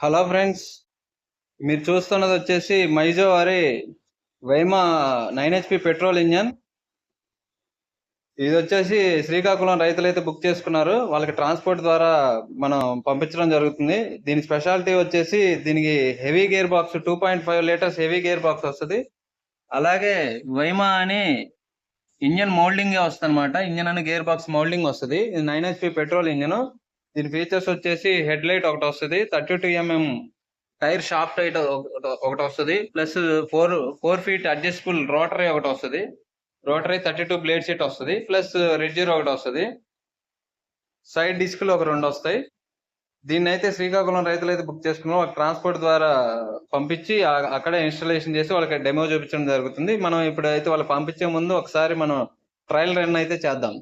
Hello friends, మీరు చూస్తున్నది వచ్చేసి మైజో వారి వైమా 9 HP పెట్రోల్ ఇంజన్. ఇది వచ్చేసి శ్రీకాకుళం రైతులైతే బుక్ చేసుకున్నారు. వాళ్ళకి ట్రాన్స్పోర్ట్ ద్వారా మనం పంపించడం జరుగుతుంది. దీని స్పెషాలిటీ వచ్చేసి దీనికి heavy gear box 2.5 litres heavy gear box వస్తుంది. అలాగే వైమా అని ఇంజన్ మౌల్డింగ్ వస్తుంది అనమాట. ఇంజన్ అని గేర్ బాక్స్ మౌల్డింగ్ వస్తుంది. ఇది 9 HP పెట్రోల్ ఇంజన్. దీని ఫీచర్స్ వచ్చేసి హెడ్ లైట్ ఒకటి వస్తుంది, 32 mm టైర్ షాఫ్ట్ హైట్ ఒకటి వస్తుంది, ప్లస్ 4 feet అడ్జస్టబుల్ రోటరీ ఒకటి వస్తుంది. రోటరీ 32 బ్లేడ్ సెట్ వస్తుంది, ప్లస్ రిడ్జర్ ఒకటి వస్తుంది. సైడ్ డిస్క్లు ఒక 2 వస్తాయి. దీన్ని అయితే శ్రీకాకుళం రైతులు అయితే బుక్ చేసుకున్నాం. వాళ్ళకి ట్రాన్స్పోర్ట్ ద్వారా పంపించి అక్కడే ఇన్స్టాలేషన్ చేసి వాళ్ళకి డెమో చూపించడం జరుగుతుంది. మనం ఇప్పుడు అయితే వాళ్ళు పంపించే ముందు ఒకసారి మనం ట్రయల్ రన్ అయితే చేద్దాం.